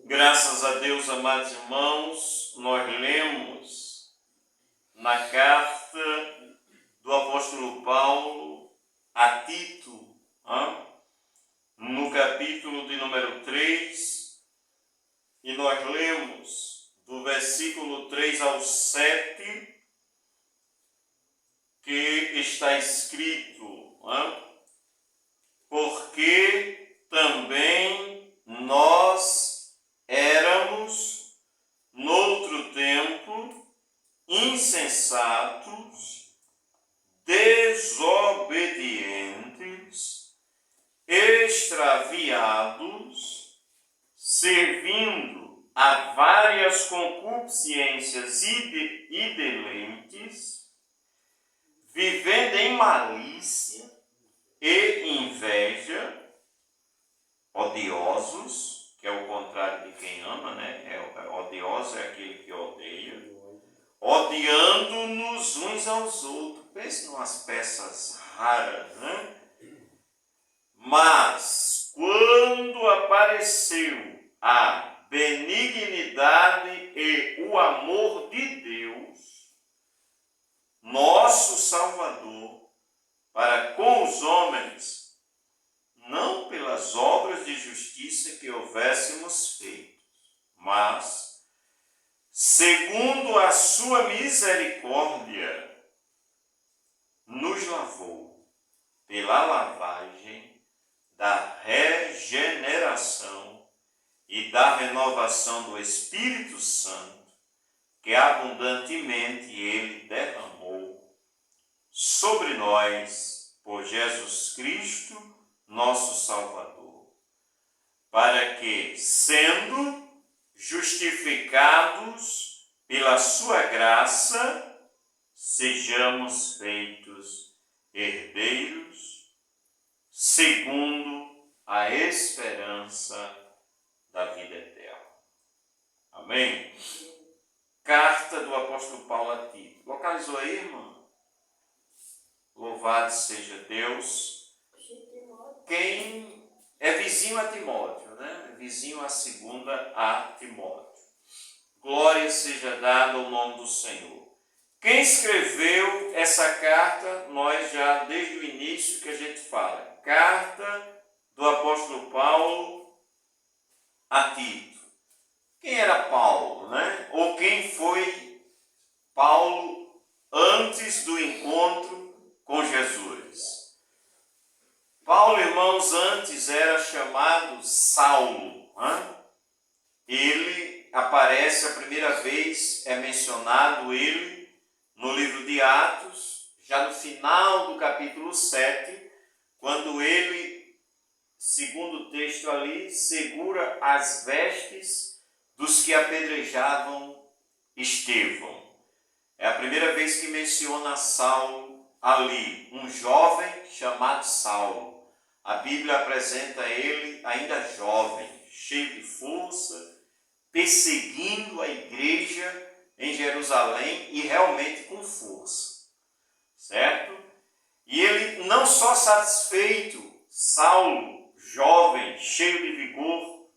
Graças a Deus, amados irmãos, nós lemos na carta do apóstolo Paulo a Tito, no capítulo de número 3, e nós lemos do versículo 3 ao 7, que está escrito, porque também nós éramos, noutro tempo, insensatos, desobedientes, extraviados, servindo a várias concupiscências e deleites, vivendo em malícia e inveja, odiosos, que é o contrário de quem ama, né? Odioso é aquele que odeia, odiando-nos uns aos outros. Pense em umas peças raras, né? Mas, quando apareceu a benignidade e o amor de Deus, nosso Salvador, para com os homens, não pelas obras de justiça que houvéssemos feito, mas, segundo a sua misericórdia, nos lavou pela lavagem da regeneração e da renovação do Espírito Santo, que abundantemente Ele derramou sobre nós por Jesus Cristo, nosso Salvador, para que, sendo justificados pela sua graça, sejamos feitos herdeiros, segundo a esperança da vida eterna. Amém? Carta do apóstolo Paulo a Tito. Localizou aí, irmão? Louvado seja Deus. Quem é vizinho a Timóteo, né? Vizinho a segunda a Timóteo. Glória seja dada ao nome do Senhor. Quem escreveu essa carta, nós já desde o início que a gente fala, carta do apóstolo Paulo a Tito. Quem era Paulo, né? Ou quem foi Paulo antes do encontro com Jesus? Paulo, irmãos, antes era chamado Saulo. Ele aparece a primeira vez, é mencionado ele no livro de Atos, já no final do capítulo 7, quando ele, segundo o texto ali, segura as vestes dos que apedrejavam Estevão. É a primeira vez que menciona Saulo ali, um jovem chamado Saulo. A Bíblia apresenta ele ainda jovem, cheio de força, perseguindo a igreja em Jerusalém e realmente com força, certo? E ele não só satisfeito, Saulo, jovem, cheio de vigor,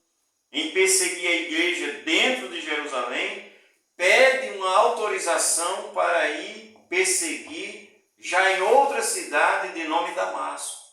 em perseguir a igreja dentro de Jerusalém, pede uma autorização para ir perseguir já em outra cidade de nome Damasco.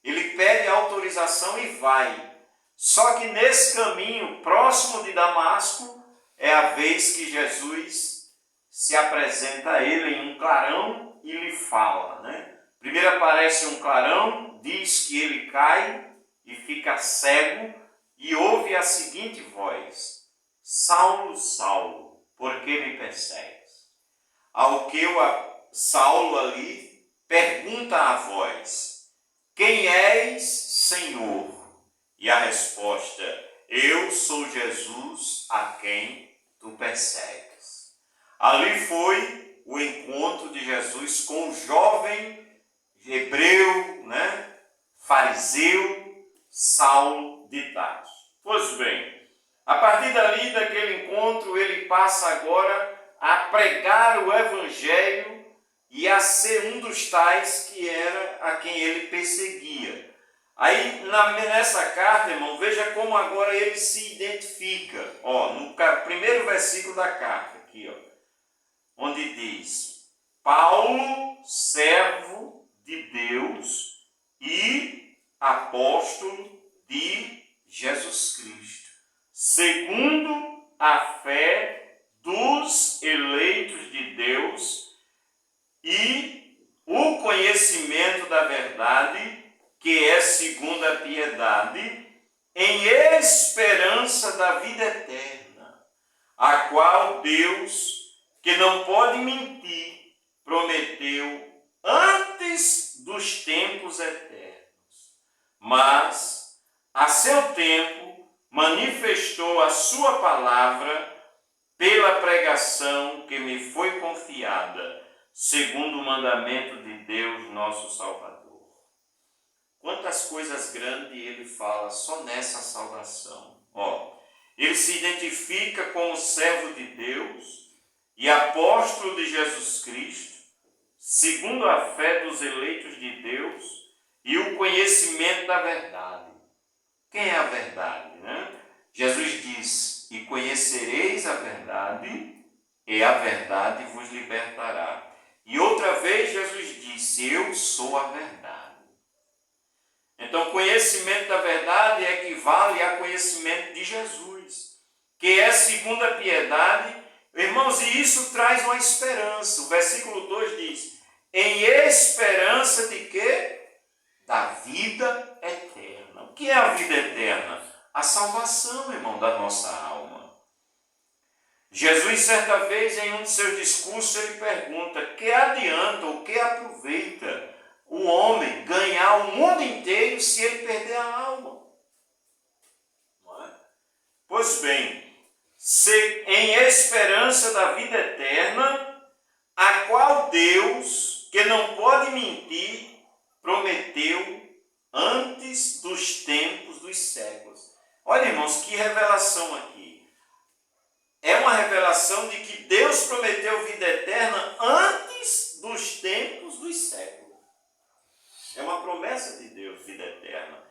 Ele pede autorização e vai. Só que nesse caminho, próximo de Damasco, é a vez que Jesus se apresenta a ele em um clarão e lhe fala, né? Primeiro aparece um clarão, diz que ele cai e fica cego e ouve a seguinte voz: Saulo, Saulo, por que me persegues? Ao que Saulo ali pergunta à voz: quem és, Senhor? E a resposta: eu sou Jesus a quem tu persegues. Ali foi o encontro de Jesus com o jovem hebreu, né? Fariseu Saulo de Tarso. Pois bem, a partir dali, daquele encontro, ele passa agora a pregar o evangelho e a ser um dos tais que era a quem ele perseguia. Aí, nessa carta, irmão, veja como agora ele se identifica. No primeiro versículo da carta, aqui, onde diz: Paulo, servo de Deus e apóstolo de Jesus Cristo, segundo a fé dos eleitos de Deus e o conhecimento da verdade, que é segundo a piedade, em esperança da vida eterna, a qual Deus, que não pode mentir, prometeu antes dos tempos eternos, mas a seu tempo manifestou a sua palavra pela pregação que me foi confiada, segundo o mandamento de Deus, nosso Salvador. Quantas coisas grandes ele fala só nessa salvação. Ele se identifica como servo de Deus e apóstolo de Jesus Cristo, segundo a fé dos eleitos de Deus e o conhecimento da verdade. Quem é a verdade, né? Jesus diz: e conhecereis a verdade, e a verdade vos libertará. E outra vez Jesus disse: eu sou a verdade. Então, conhecimento da verdade equivale a conhecimento de Jesus, que é segundo a piedade. Irmãos, e isso traz uma esperança. O versículo 2 diz: em esperança de quê? Da vida eterna. O que é a vida eterna? A salvação, irmão, da nossa alma. Jesus, certa vez, em um de seus discursos, ele pergunta: que adianta ou que aproveita o homem ganhar o mundo inteiro se ele perder a alma? Não é? Pois bem, em esperança da vida eterna, a qual Deus, que não pode mentir, prometeu antes dos tempos dos séculos. Olha, irmãos, que revelação aqui. É uma revelação de que Deus prometeu vida eterna antes dos tempos dos séculos. É uma promessa de Deus, vida eterna.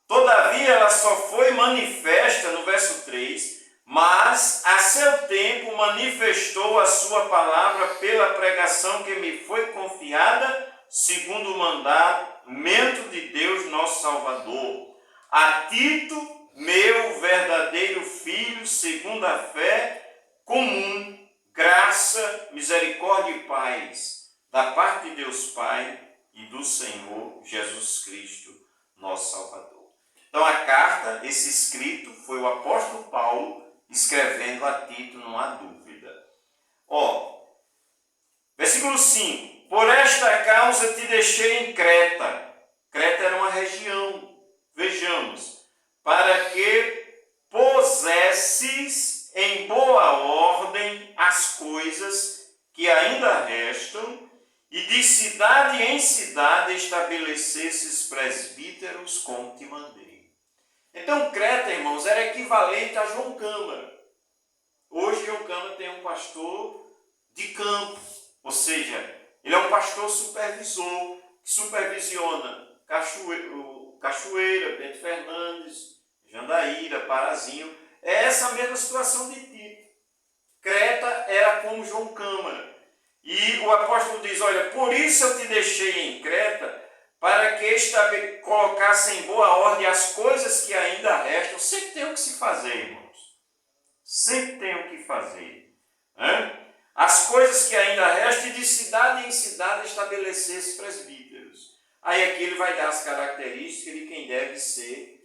Todavia, ela só foi manifesta, no verso 3, mas a seu tempo manifestou a sua palavra pela pregação que me foi confiada, segundo o mandamento de Deus, nosso Salvador. A Tito, meu verdadeiro filho, segundo a fé comum, graça, misericórdia e paz, da parte de Deus Pai e do Senhor Jesus Cristo, nosso Salvador. Então a carta, esse escrito, foi o apóstolo Paulo escrevendo a Tito, não há dúvida. Versículo 5. Por esta causa te deixei em Creta. Creta era uma região, vejamos, para que pusesses em boa ordem as coisas que ainda restam, e de cidade em cidade estabelecesses presbíteros como te mandei. Então, Creta, irmãos, era equivalente a João Câmara. Hoje, João Câmara tem um pastor de campo, ou seja, ele é um pastor supervisor, que supervisiona Cachoeira, Bento Fernandes, Jandaíra, Parazinho. É essa mesma situação de Tito. Creta era como João Câmara. E o apóstolo diz: olha, por isso eu te deixei em Creta, para que colocasse em boa ordem as coisas que ainda restam. Sempre tem o que se fazer, irmãos. Sempre tem o que fazer. As coisas que ainda restam, e de cidade em cidade estabelecesse presbíteros. Aí aqui ele vai dar as características de quem deve ser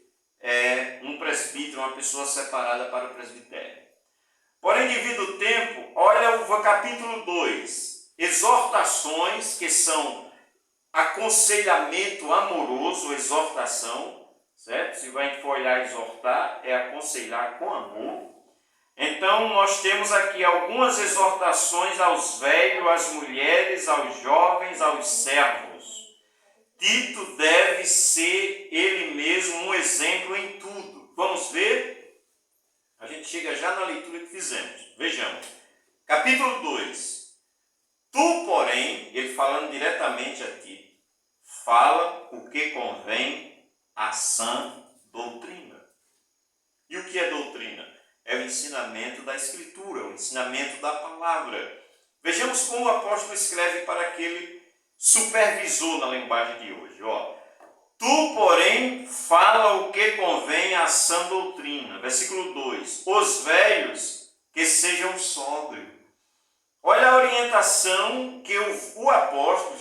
um presbítero, uma pessoa separada para o presbitério. Porém, devido ao tempo, olha o capítulo 2. Exortações, que são aconselhamento amoroso, exortação, certo? Se a gente for olhar exortar, é aconselhar com amor. Então, nós temos aqui algumas exortações aos velhos, às mulheres, aos jovens, aos servos. Tito deve ser ele mesmo um exemplo em tudo. Vamos ver? A gente chega já na leitura que fizemos. Vejamos. Capítulo 2. Tu, porém, ele falando diretamente a ti, fala o que convém a sã doutrina. E o que é doutrina? É o ensinamento da Escritura, o ensinamento da palavra. Vejamos como o apóstolo escreve para aquele supervisor na linguagem de hoje. Tu, porém, fala o que convém à sã doutrina. Versículo 2. Os velhos que sejam sóbrios. Olha a orientação que o apóstolo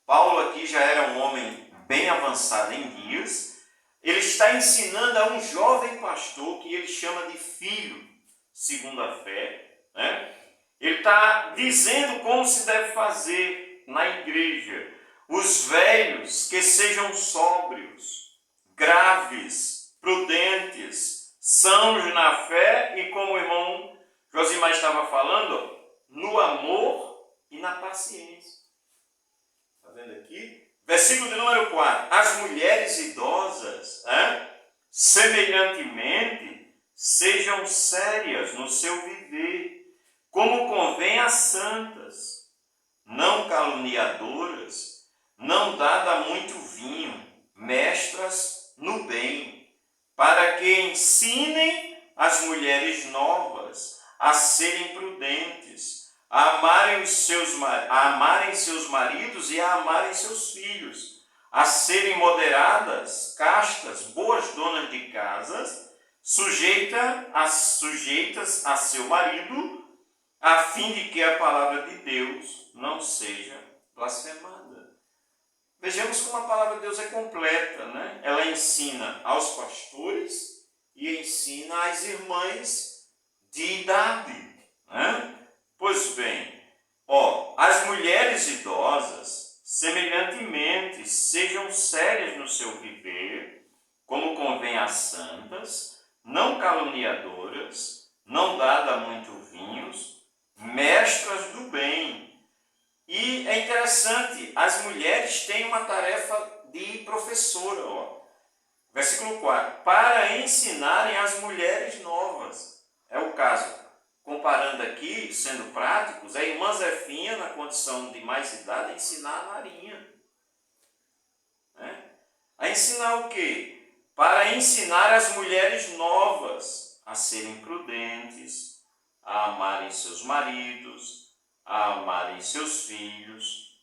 Paulo aqui já era um homem bem avançado em dias. Ele está ensinando a um jovem pastor que ele chama de filho, segundo a fé, né? Ele está dizendo como se deve fazer na igreja. Os velhos que sejam sóbrios, graves, prudentes, sãos na fé e, como o irmão Josimar estava falando, no amor e na paciência. Está vendo aqui? Versículo de número 4. As mulheres idosas, semelhantemente, sejam sérias no seu viver, como convém às santas, não caluniadoras, não dada a muito vinho, mestras no bem, para que ensinem as mulheres novas a serem prudentes, a amarem seus maridos e a amarem seus filhos, a serem moderadas, castas, boas donas de casas, sujeitas a seu marido, a fim de que a palavra de Deus não seja blasfemada. Vejamos como a palavra de Deus é completa, né? Ela ensina aos pastores e ensina às irmãs de idade, né? Pois bem, as mulheres idosas, semelhantemente, sejam sérias no seu viver, como convém às santas, não caluniadoras, não dadas a muito vinhos, mestras do bem. E é interessante, as mulheres têm uma tarefa de professora, Versículo 4, para ensinarem as mulheres novas. É o caso. Comparando aqui, sendo práticos, a irmã Zefinha, na condição de mais idade, a ensinar a Marinha. A ensinar o quê? Para ensinar as mulheres novas a serem prudentes, a amarem seus maridos, a amarem seus filhos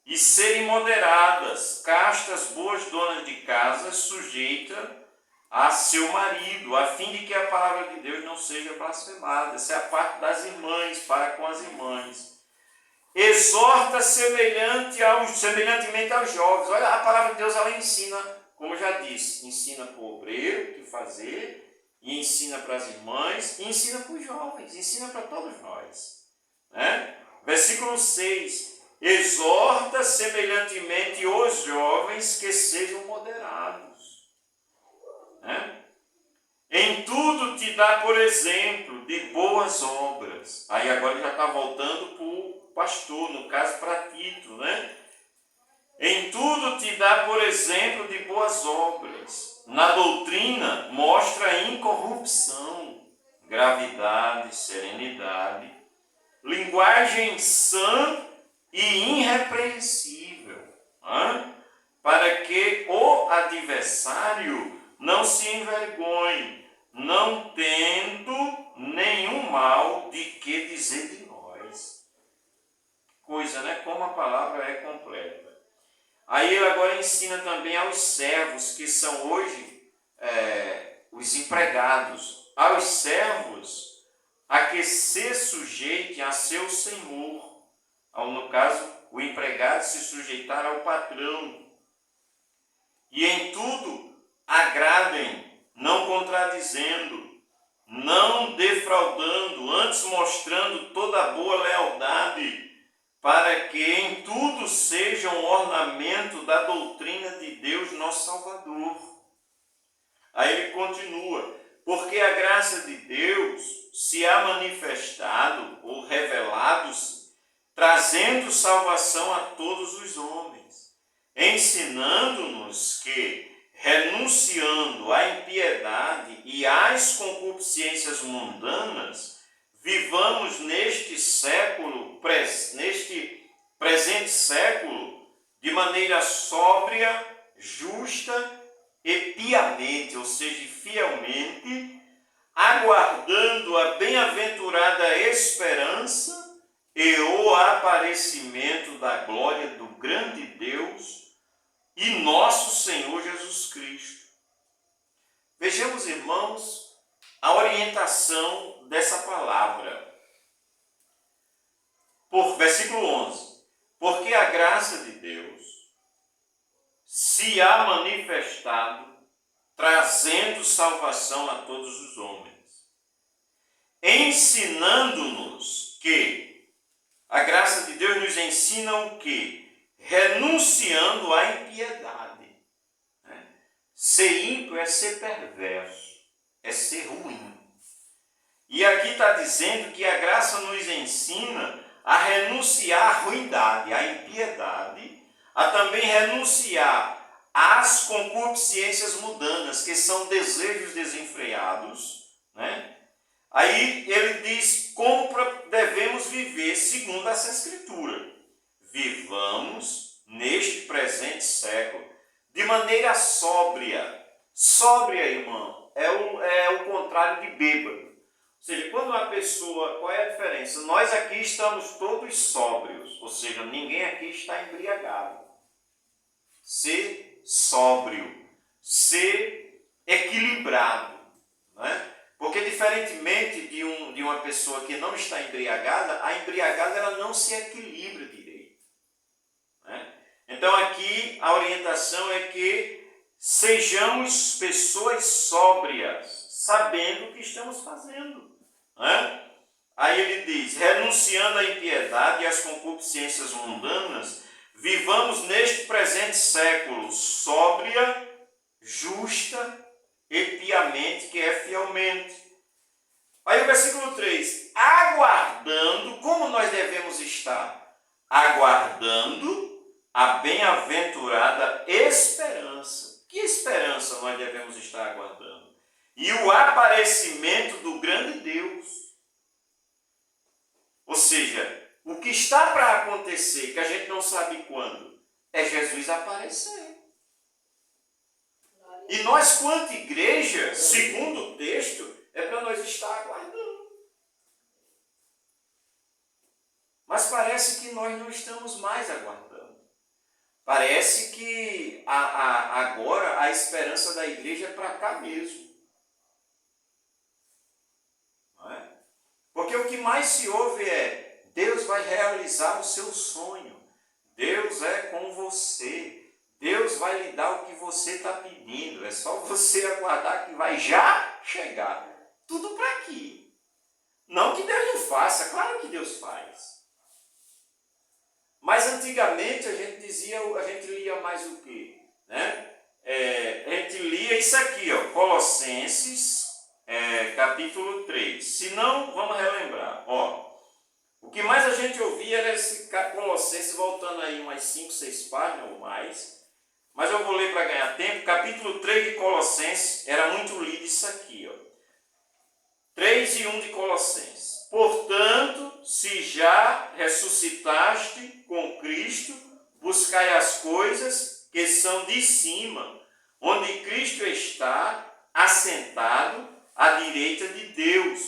e serem moderadas, castas, boas donas de casa, sujeitas a seu marido, a fim de que a palavra de Deus não seja blasfemada. Essa é a parte das irmãs, para com as irmãs. Exorta semelhantemente aos jovens. Olha, a palavra de Deus, ela ensina, como eu já disse, ensina para o obreiro o que fazer, e ensina para as irmãs, e ensina para os jovens, ensina para todos nós. Versículo 6. Exorta semelhantemente os jovens que sejam moderados. Em tudo te dá, por exemplo, de boas obras. Aí agora já está voltando para o pastor, no caso para Tito, Em tudo te dá, por exemplo, de boas obras. Na doutrina mostra incorrupção, gravidade, serenidade, linguagem sã e irrepreensível, para que o adversário não se envergonhe, não tendo nenhum mal de que dizer de nós. Coisa, Como a palavra é completa. Aí ele agora ensina também aos servos, que são hoje os empregados, aos servos a que se sujeitem a seu senhor. No caso, o empregado se sujeitar ao patrão. E em tudo agradem, não contradizendo, não defraudando, antes mostrando toda a boa lealdade, para que em tudo seja um ornamento da doutrina de Deus, nosso Salvador. Aí ele continua, porque a graça de Deus se há manifestado ou revelado-se, trazendo salvação a todos os homens, ensinando-nos que, renunciando à impiedade e às concupiscências mundanas, vivamos neste presente século, de maneira sóbria, justa e piamente, ou seja, fielmente, aguardando a bem-aventurada esperança e o aparecimento da glória do grande Deus e nosso Senhor Jesus Cristo. Vejamos, irmãos, a orientação dessa palavra. Versículo 11. Porque a graça de Deus se há manifestado, trazendo salvação a todos os homens, ensinando-nos que a graça de Deus nos ensina o quê? Renunciando à impiedade. Ser ímpio é ser perverso, é ser ruim. E aqui está dizendo que a graça nos ensina a renunciar à ruindade, à impiedade, a também renunciar às concupiscências mundanas, que são desejos desenfreados, né? Aí ele diz como devemos viver segundo essa escritura. Vivamos neste presente século de maneira sóbria. Sóbria, irmão, é o contrário de bêbado. Ou seja, quando uma pessoa, qual é a diferença? Nós aqui estamos todos sóbrios, ou seja, ninguém aqui está embriagado. Ser sóbrio, ser equilibrado, né? Porque diferentemente de uma pessoa que não está embriagada, a embriagada ela não se equilibra direito, né? Então aqui a orientação é que sejamos pessoas sóbrias, sabendo o que estamos fazendo, né? Aí ele diz, renunciando à impiedade e às concupiscências mundanas, vivamos neste presente século sóbria, justa e piamente, que é fielmente. Aí o versículo 3, aguardando, como nós devemos estar? Aguardando a bem-aventurada esperança. Que esperança nós devemos estar aguardando? E o aparecimento do grande Deus. Ou seja, o que está para acontecer, que a gente não sabe quando, é Jesus aparecer. E nós, quanto igreja, segundo o texto, é para nós estar aguardando. Mas parece que nós não estamos mais aguardando. Parece que agora a esperança da igreja é para cá mesmo. Não é? Porque o que mais se ouve é, Deus vai realizar o seu sonho. Deus é com você. Deus vai lhe dar o que você está pedindo. É só você aguardar que vai já chegar. Tudo para aqui. Não que Deus não faça, claro que Deus faz. Mas antigamente a gente lia mais o quê? Né? A gente lia isso aqui, ó, Colossenses, capítulo 3. Se não, vamos relembrar. Ó, o que mais a gente ouvia era esse Colossenses, voltando aí umas 5, 6 páginas ou mais. Mas eu vou ler para ganhar tempo. Capítulo 3 de Colossenses, era muito lido isso aqui, ó. 3 e 1 de Colossenses. Portanto, se já ressuscitaste com Cristo, buscai as coisas que são de cima, onde Cristo está assentado à direita de Deus.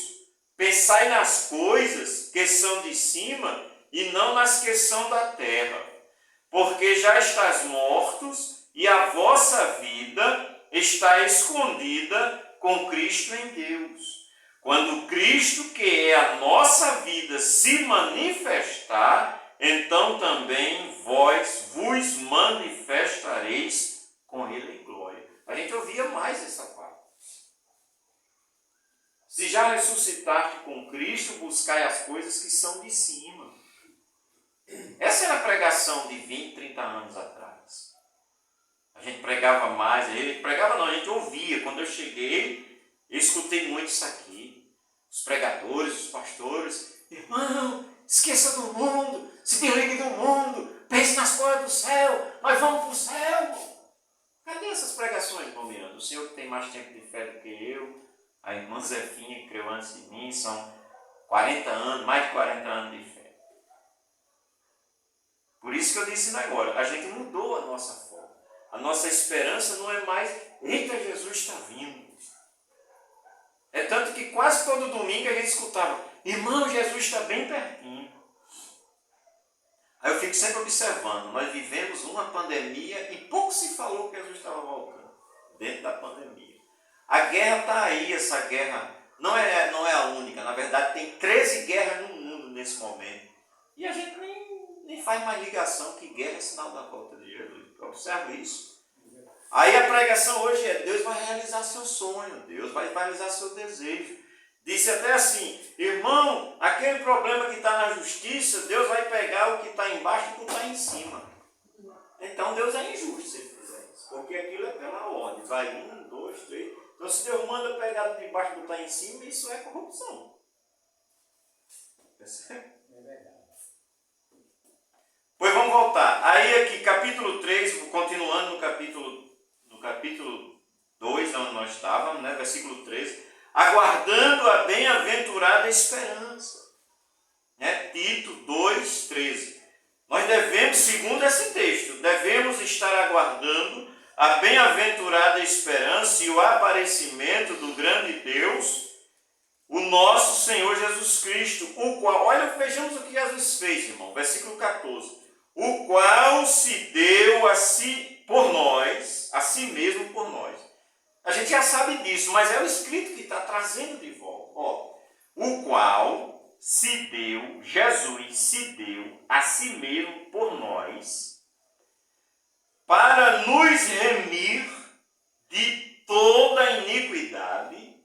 Pensai nas coisas que são de cima e não nas que são da terra, porque já estás mortos e a vossa vida está escondida com Cristo em Deus. Quando Cristo, que é a nossa vida, se manifestar, então também vós vos manifestareis com Ele em glória. A gente ouvia mais essa parte. Se já ressuscitaste com Cristo, buscai as coisas que são de cima. Essa era a pregação de 20, 30 anos atrás. A gente pregava mais, a gente ouvia. Quando eu cheguei, eu escutei muito isso aqui. Os pregadores, os pastores, irmão, esqueça do mundo, se desligue do mundo, pense nas coisas do céu, nós vamos para o céu. Cadê essas pregações, irmão Miranda? O senhor que tem mais tempo de fé do que eu, a irmã Zefinha que creu antes de mim, são 40 anos, mais de 40 anos de fé. Por isso que eu disse agora, a gente mudou a nossa forma. A nossa esperança não é mais eita, Jesus está vindo. É tanto que quase todo domingo a gente escutava, irmão, Jesus está bem pertinho. Aí eu fico sempre observando, nós vivemos uma pandemia e pouco se falou que Jesus estava voltando, dentro da pandemia. A guerra está aí, essa guerra não é a única, na verdade tem 13 guerras no mundo nesse momento. E a gente nem faz mais ligação que guerra é sinal da volta de Jesus. Observa isso. Aí a pregação hoje é, Deus vai realizar seu sonho, Deus vai realizar seu desejo. Disse até assim, irmão, aquele problema que está na justiça, Deus vai pegar o que está embaixo e o que está em cima. Então Deus é injusto se ele fizer isso, porque aquilo é pela ordem. Vai 1, 2, 3. Então se Deus manda pegar de baixo do que está em cima, isso é corrupção. Percebe? É verdade. Pois vamos voltar. Aí aqui, capítulo 3, continuando no capítulo 2, onde nós estávamos, né? Versículo 13. Aguardando a bem-aventurada esperança. Né? Tito 2, 13. Nós devemos, segundo esse texto, devemos estar aguardando a bem-aventurada esperança e o aparecimento do grande Deus, o nosso Senhor Jesus Cristo, o qual, olha, vejamos o que Jesus fez, irmão, versículo 14, o qual se deu a si por nós, a si mesmo por nós. A gente já sabe disso, mas é o Escrito que está trazendo de volta. Ó, o qual se deu, Jesus se deu a si mesmo por nós, para nos remir de toda iniquidade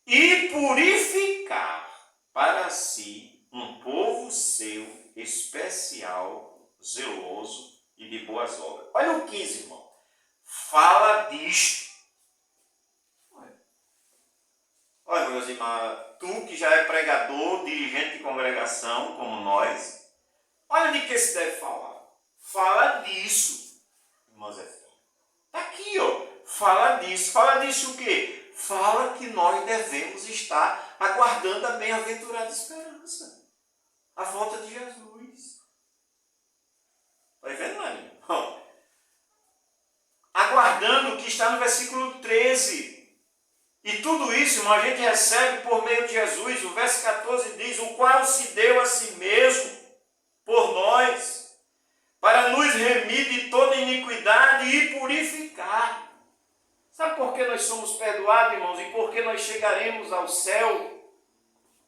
e purificar para si um povo seu especial, zeloso e de boas obras. Olha o 15, irmão. Fala disto. Olha, meus irmãos, tu que já é pregador, dirigente de congregação, como nós, olha de que se deve falar. Fala disso, irmão Zé. Está aqui, ó. Fala disso. Fala disso o quê? Fala que nós devemos estar aguardando a bem-aventurada esperança. A volta de Jesus. Está vendo, Marinho? Aguardando o que está no versículo 13. E tudo isso, irmão, a gente recebe por meio de Jesus. O verso 14 diz, o qual se deu a si mesmo por nós, para nos remir de toda iniquidade e purificar. Sabe por que nós somos perdoados, irmãos? E por que nós chegaremos ao céu?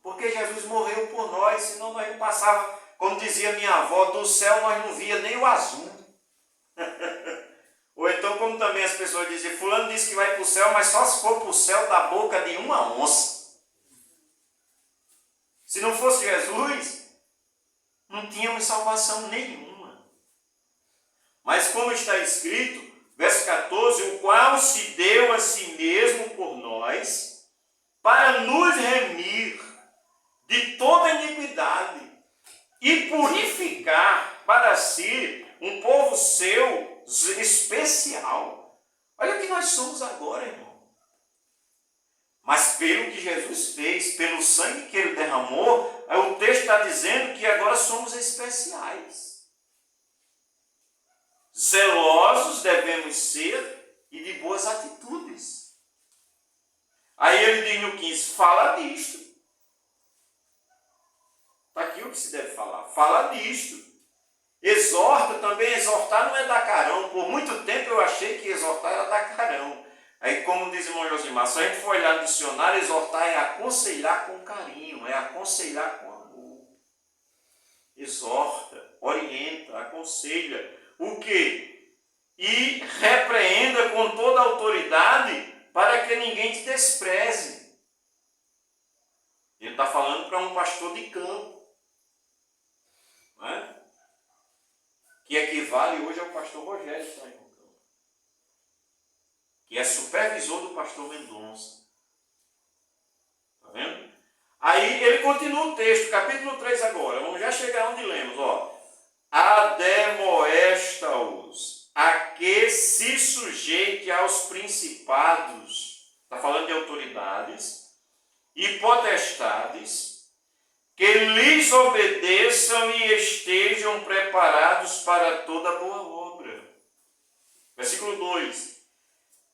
Porque Jesus morreu por nós, senão nós não passávamos, como dizia minha avó, do céu nós não via nem o azul. Ou então, como também as pessoas dizem, fulano disse que vai para o céu, mas só se for para o céu da boca de uma onça. Se não fosse Jesus, não tínhamos salvação nenhuma. Mas como está escrito, verso 14, o qual se deu a si mesmo por nós, para nos remir de toda iniquidade e purificar para si um povo seu especial. Olha o que nós somos agora, irmão. Mas pelo que Jesus fez, pelo sangue que ele derramou, o texto está dizendo que agora somos especiais. Zelosos devemos ser e de boas atitudes. Aí ele diz no 15, fala disto. Está aqui o que se deve falar. Fala disto. Exorta também, exortar não é dar carão. Por muito tempo eu achei que exortar era dar carão. Aí, como diz o irmão Josimar, se a gente for olhar no dicionário, exortar é aconselhar com carinho, é aconselhar com amor. Exorta, orienta, aconselha. O quê? E repreenda com toda a autoridade para que ninguém te despreze. Ele está falando para um pastor de campo. Não é? Que equivale hoje ao pastor Rogério que está em Concão, que é supervisor do pastor Mendonça. Está vendo? Aí ele continua o texto, capítulo 3 agora. Vamos já chegar onde lemos. Ó. Ademoesta-os a que se sujeite aos principados. Está falando de autoridades e potestades, que lhes obedeçam e estejam preparados para toda boa obra. Versículo 2.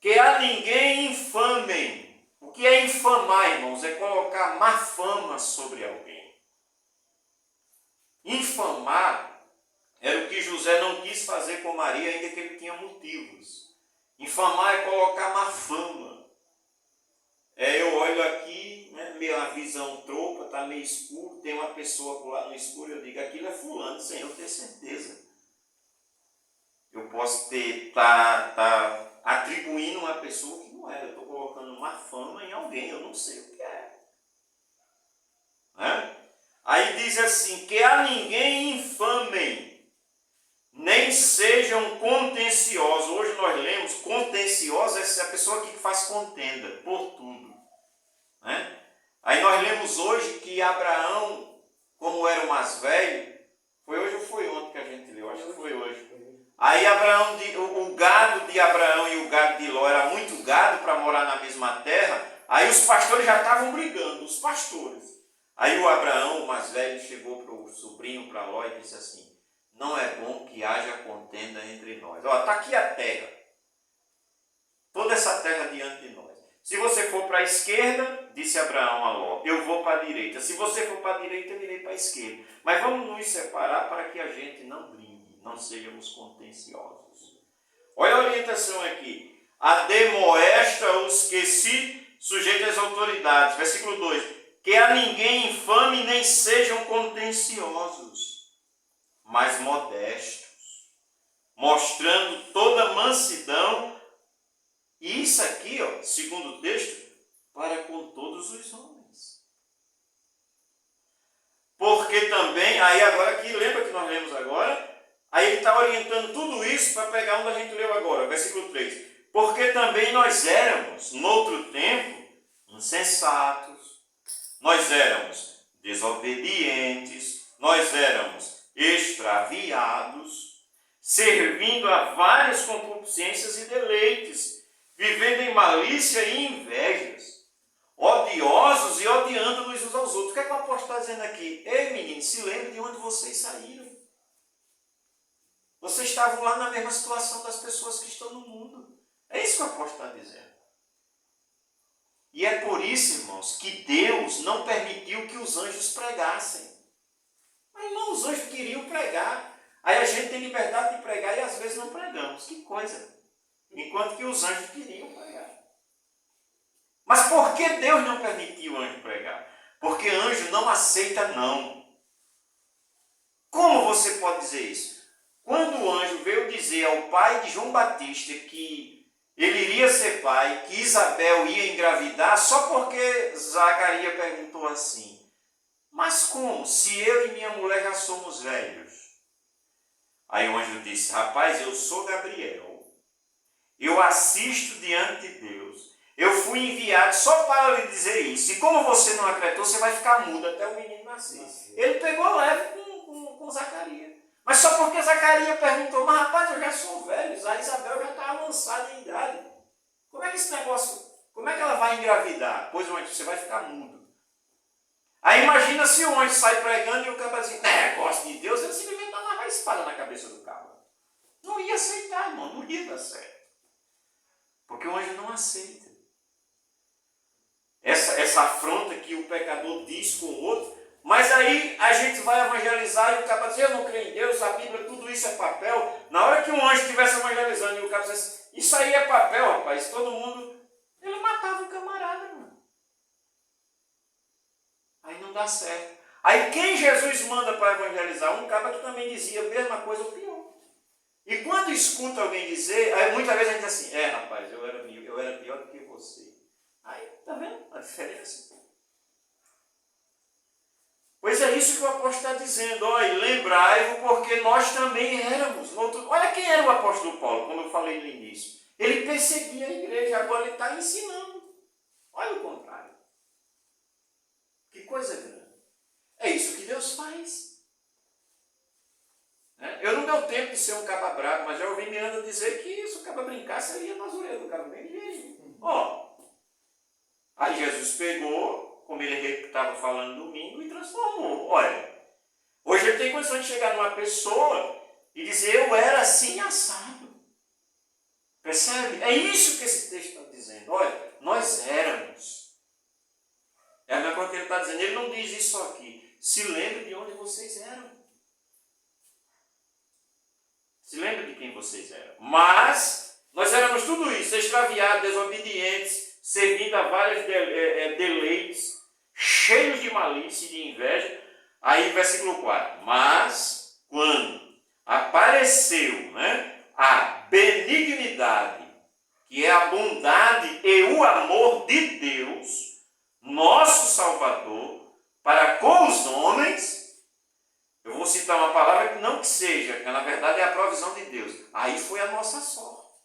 que a ninguém infamem. O que é infamar, irmãos? É colocar má fama sobre alguém. Infamar era o que José não quis fazer com Maria, ainda que ele tinha motivos. Infamar é colocar má fama. Eu olho aqui, né, minha visão tropa, está meio escuro, tem uma pessoa lá no escuro, eu digo, aquilo é fulano, sem eu ter certeza. Eu posso estar atribuindo uma pessoa que não é, eu estou colocando má fama em alguém, eu não sei o que é. Né? Aí diz assim, que a ninguém infamem, nem sejam contenciosos. Hoje nós lemos, contenciosa é a pessoa que faz contenda por tudo. Né? Aí nós lemos hoje que Abraão, como era o mais velho, foi hoje ou foi ontem que a gente leu? Acho que foi hoje. Aí Abraão, o gado de Abraão e o gado de Ló era muito gado para morar na mesma terra. Aí os pastores já estavam brigando, os pastores. Aí o Abraão, o mais velho, chegou para o sobrinho, para Ló, e disse assim, não é bom que haja contenda entre nós. Ó, está aqui a terra. Toda essa terra diante de nós. Se você for para a esquerda, disse Abraão a Ló, eu vou para a direita. Se você for para a direita, eu irei para a esquerda. Mas vamos nos separar para que a gente não brigue, não sejamos contenciosos. Olha a orientação aqui. Ademoesta os que se sujeitam às autoridades. Versículo 2. Que a ninguém infame nem sejam contenciosos, mas modestos, mostrando toda mansidão. E isso aqui, ó, segundo o texto, para com todos os homens. Porque também, aí agora aqui, lembra que nós lemos agora? Aí ele está orientando tudo isso para pegar onde a gente leu agora, versículo 3. Porque também nós éramos, noutro tempo, insensatos, nós éramos desobedientes, nós éramos extraviados, servindo a várias concupiscências e deleites, vivendo em malícia e invejas, odiosos e odiando-nos uns aos outros. O que é que o apóstolo está dizendo aqui? Ei, menino, se lembre de onde vocês saíram. Vocês estavam lá na mesma situação das pessoas que estão no mundo. É isso que o apóstolo está dizendo. E é por isso, irmãos, que Deus não permitiu que os anjos pregassem. Mas, irmão, os anjos queriam pregar. Aí a gente tem liberdade de pregar e às vezes não pregamos. Que coisa! Enquanto que os anjos queriam pregar. Mas por que Deus não permitiu o anjo pregar? Porque anjo não aceita não. Como você pode dizer isso? Quando o anjo veio dizer ao pai de João Batista que ele iria ser pai, que Isabel ia engravidar, só porque Zacarias perguntou assim, mas como? Se eu e minha mulher já somos velhos. Aí o anjo disse, rapaz, eu sou Gabriel, eu assisto diante de Deus, eu fui enviado só para lhe dizer isso, e como você não acreditou, você vai ficar mudo até o menino nascer. Ele pegou leve com Zacarias. Mas só porque Zacarias perguntou, mas rapaz, eu já sou velho, a Isabel já está avançada em idade. Como é que esse negócio, como é que ela vai engravidar? Pois o anjo, você vai ficar mudo. Aí imagina se o anjo sai pregando e o cara diz, negócio de Deus, ele simplesmente dá uma espada na cabeça do cabra. Não ia aceitar, irmão, não ia dar certo. Porque o anjo não aceita. Essa afronta que o pecador diz com o outro. Mas aí a gente vai evangelizar e o cara diz, eu não creio em Deus, a Bíblia, tudo isso é papel. Na hora que um anjo estivesse evangelizando e o cara dissesse, isso aí é papel, rapaz, todo mundo, ele matava o camarada, mano. Aí não dá certo. Aí quem Jesus manda para evangelizar? Um cara que também dizia a mesma coisa ou pior. E quando escuta alguém dizer, aí muitas vezes a gente diz assim, rapaz, eu era pior do que você. Aí, tá vendo a diferença? Pois é isso que o apóstolo está dizendo. Olha, lembrai-vos porque nós também éramos. Olha quem era o apóstolo Paulo, como eu falei no início. Ele perseguia a igreja, agora ele está ensinando. Olha o contrário. Que coisa grande. É isso que Deus faz. Eu não deu tempo de ser um caba bravo, mas já ouvi Miranda dizer que se o caba brincasse, ele ia nas orelhas do caba bem ligeiro. Aí Jesus pegou, como ele estava falando domingo, e transformou. Olha, hoje ele tem condição de chegar numa pessoa e dizer, eu era assim assado. Percebe? É isso que esse texto está dizendo. Olha, nós éramos. É a mesma coisa que ele está dizendo. Ele não diz isso aqui. Se lembre de onde vocês eram. Se lembre de quem vocês eram. Mas nós éramos tudo isso, extraviados, desobedientes, servindo a vários deleites, cheios de malícia e de inveja. Aí, versículo 4. Mas, quando apareceu, a benignidade, que é a bondade e o amor de Deus, nosso Salvador, para com os homens, eu vou citar uma palavra que não que seja, que na verdade é a provisão de Deus. Aí foi a nossa sorte.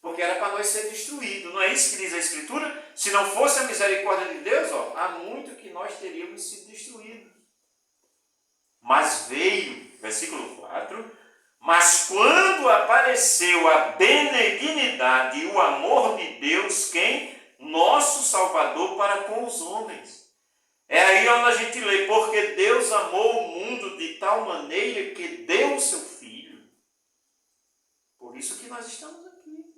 Porque era para nós ser destruído. Não é isso que diz a Escritura? Se não fosse a misericórdia de Deus, há muito que nós teríamos sido destruídos. Mas veio, versículo 4, mas quando apareceu a benignidade e o amor de Deus, quem? Nosso Salvador para com os homens. É aí onde a gente lê, porque Deus amou o mundo de tal maneira que deu o seu Filho. Por isso que nós estamos aqui.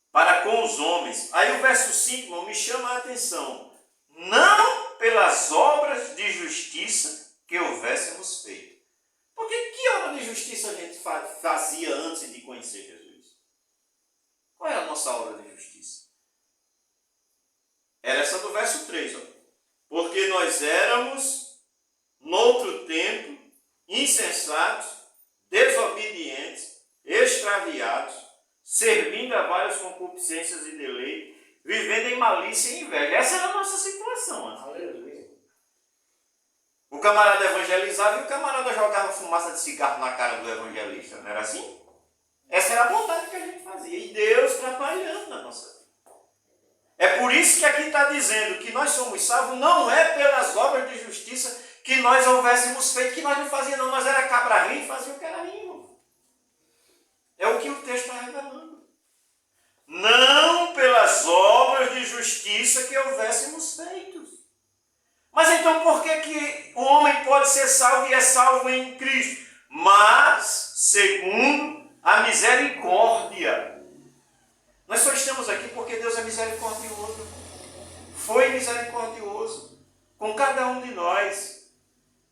Para com os homens. Aí o verso 5 me chama a atenção. Não pelas obras de justiça que houvéssemos feito. Porque que obra de justiça a gente fazia antes de conhecer Jesus? Qual é a nossa obra de justiça? Era essa do verso 3. Porque nós éramos, noutro tempo, insensatos, desobedientes, extraviados, servindo a várias concupiscências e deleites, vivendo em malícia e inveja. Essa era a nossa situação. Aleluia. O camarada evangelizava e o camarada jogava fumaça de cigarro na cara do evangelista. Não era assim? Essa era a vontade que a gente fazia. E Deus trabalhando na nossa vida. É por isso que aqui está dizendo que nós somos salvos, não é pelas obras de justiça que nós houvéssemos feito, que nós não fazíamos, não. Nós era cabra rim e fazia o que era rim. É o que o texto está revelando. Não pelas obras de justiça que houvéssemos feito. Mas então por que o homem pode ser salvo e é salvo em Cristo? Mas, segundo a misericórdia. Nós só estamos aqui porque Deus é misericordioso. Foi misericordioso com cada um de nós.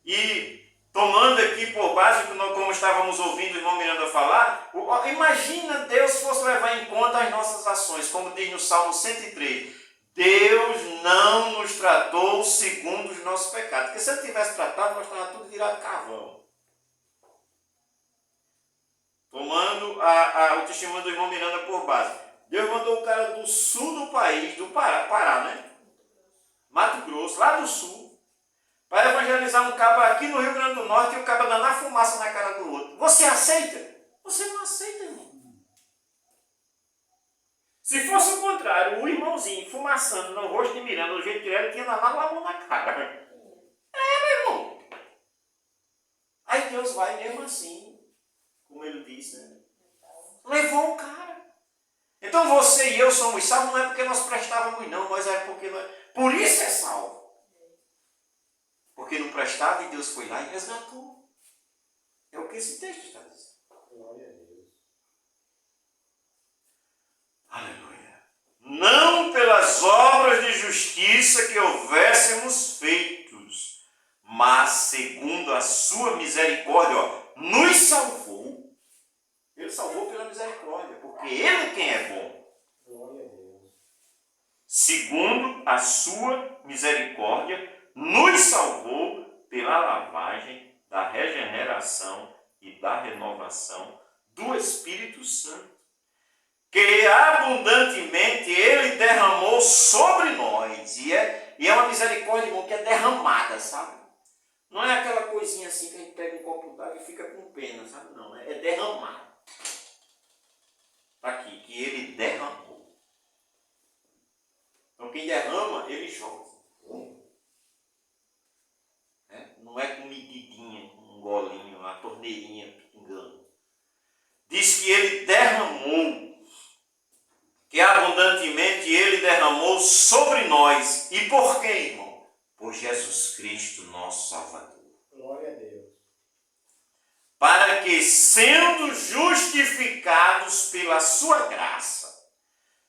E tomando aqui por base, como estávamos ouvindo o irmão Miranda falar, imagina Deus fosse levar em conta as nossas ações, como diz no Salmo 103. Deus não nos tratou segundo os nossos pecados. Porque se Ele tivesse tratado, nós estávamos tudo virado carvão. Tomando o testemunho do irmão Miranda por base. Deus mandou o cara do sul do país, do Pará, Mato Grosso, lá do sul, para evangelizar um cabo aqui no Rio Grande do Norte e o cabo dando a fumaça na cara do outro. Você aceita? Você não aceita, irmão. Se fosse o contrário, o irmãozinho fumaçando no rosto de Miranda, do jeito que ele tinha dado a mão na cara. Meu irmão. Aí Deus vai mesmo assim, como ele disse, levou o cara. Então você e eu somos salvos, não é porque nós prestávamos, não, mas é porque nós... Por isso é salvo. Porque não prestava e Deus foi lá e resgatou. É o que esse texto está dizendo. Glória a Deus. Aleluia. Não pelas obras de justiça que houvéssemos feitos, mas segundo a sua misericórdia, nos salvou. Ele salvou pela misericórdia, porque Ele é quem é bom. Glória a Deus. Segundo a sua misericórdia, nos salvou pela lavagem da regeneração e da renovação do Espírito Santo, que abundantemente Ele derramou sobre nós. E é uma misericórdia, irmão, que é derramada, sabe? Não é aquela coisinha assim que a gente pega um copo d'água e fica com pena, sabe? Não, é derramado. Está aqui, que Ele derramou. Então quem derrama, Ele joga. Não é com medidinha, com um golinho, uma torneirinha pingando. Diz que Ele derramou, que abundantemente Ele derramou sobre nós. E por quê, irmão? Por Jesus Cristo, nosso Salvador. Glória a Deus. para que, sendo justificados pela sua graça,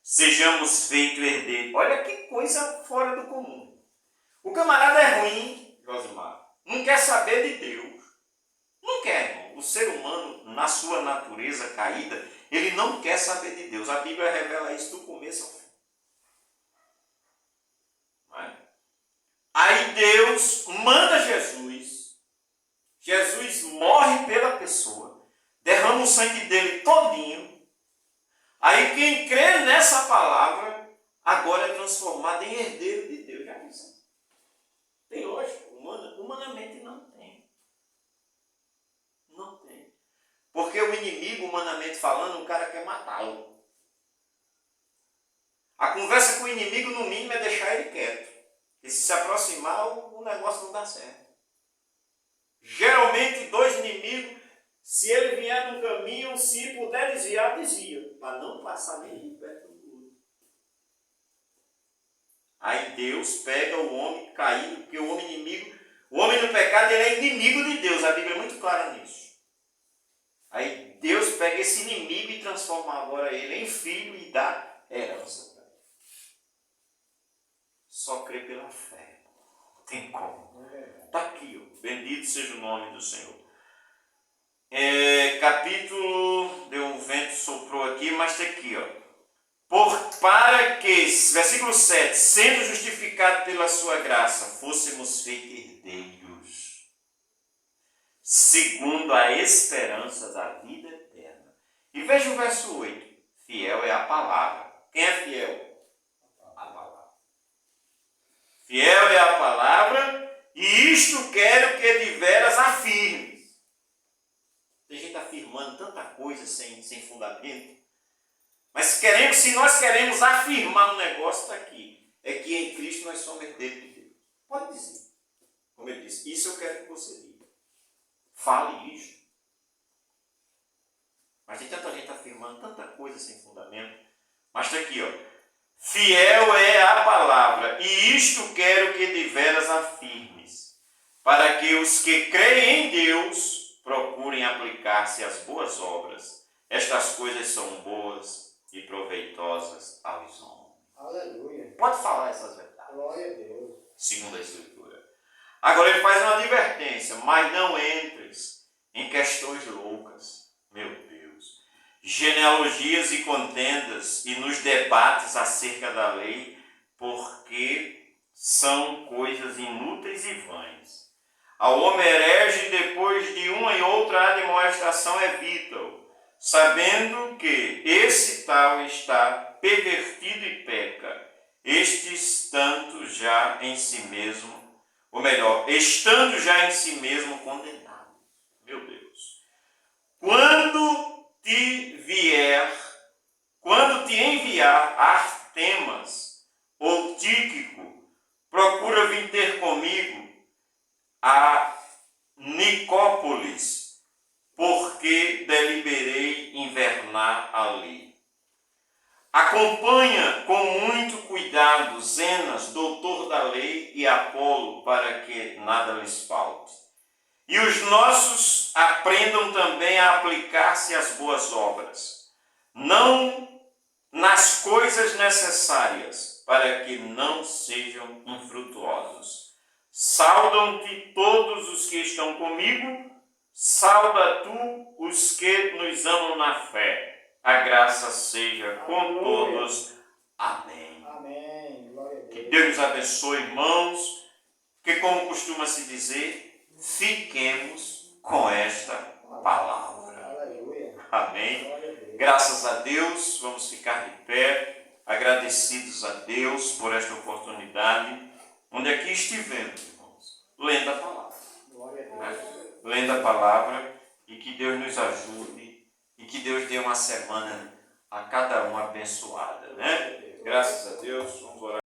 sejamos feitos herdeiros. Olha que coisa fora do comum. O camarada é ruim, Josimar, não quer saber de Deus. Não quer, irmão. O ser humano, na sua natureza caída, ele não quer saber de Deus. A Bíblia revela isso do começo ao fim. Aí Deus manda Jesus. Jesus morre pela pessoa. Derrama o sangue dele todinho. Aí quem crê nessa palavra, agora é transformado em herdeiro de Deus. Já pensou? Tem lógica. Humanamente não tem. Não tem. Porque o inimigo, humanamente falando, o cara quer matá-lo. A conversa com o inimigo, no mínimo, é deixar ele quieto. E se aproximar, o negócio não dá certo. Geralmente, dois inimigos, se ele vier no caminho, se puder desviar, desvia. Para não passar nem perto do outro. Aí Deus pega o homem caído, porque o homem inimigo, o homem no pecado, ele é inimigo de Deus. A Bíblia é muito clara nisso. Aí Deus pega esse inimigo e transforma agora ele em filho e dá herança. Só crê pela fé. Não tem como. Está aqui, ó. Bendito seja o nome do Senhor. Capítulo, deu um vento, soprou aqui, mas está aqui, ó. Para que, versículo 7, sendo justificado pela sua graça, fôssemos feitos herdeiros, segundo a esperança da vida eterna. E veja o verso 8. Fiel é a palavra. Quem é fiel? A palavra. Fiel é a palavra, e isto quero que de veras afirmes. Tem gente afirmando tanta coisa sem fundamento. Mas se nós queremos afirmar um negócio, está aqui. É que em Cristo nós somos herdeiros de Deus. Pode dizer. Como ele disse, isso eu quero que você diga. Fale isto. Mas tem tanta gente afirmando tanta coisa sem fundamento. Mas está aqui, ó. Fiel é a palavra, e isto quero que de veras afirmes, para que os que creem em Deus procurem aplicar-se às boas obras. Estas coisas são boas e proveitosas aos homens. Aleluia. Pode falar essas verdades. Glória a Deus. Segundo a Escritura. Agora ele faz uma advertência, mas não entres em questões loucas. Meu Deus. Genealogias e contendas e nos debates acerca da lei, porque são coisas inúteis e vãs. Ao homem herege, depois de uma e outra admoestação, evita-o, sabendo que esse tal está pervertido e peca, estes tanto já em si mesmo, ou melhor, estando já em si mesmo condenado. Meu Deus. Quando te enviar Artemas ou Tíquico, procura vir ter comigo a Nicópolis, porque deliberei invernar ali. Acompanha com muito cuidado Zenas, doutor da lei, e Apolo, para que nada lhes falte. E os nossos aprendam também a aplicar-se às boas obras, não nas coisas necessárias, para que não sejam infrutuosos. Saudam-te todos os que estão comigo, sauda tu os que nos amam na fé. A graça seja com todos. Amém. Amém. Glória a Deus. Que Deus nos abençoe, irmãos, que, como costuma se dizer, fiquemos com esta palavra. Aleluia. Amém. Glória a Deus. Graças a Deus, vamos ficar de pé, agradecidos a Deus por esta oportunidade, onde aqui estivemos, irmãos, lendo a palavra. Glória a Né? Deus. Lendo a palavra, e que Deus nos ajude, e que Deus dê uma semana a cada um abençoada, né? Graças a Deus, vamos orar.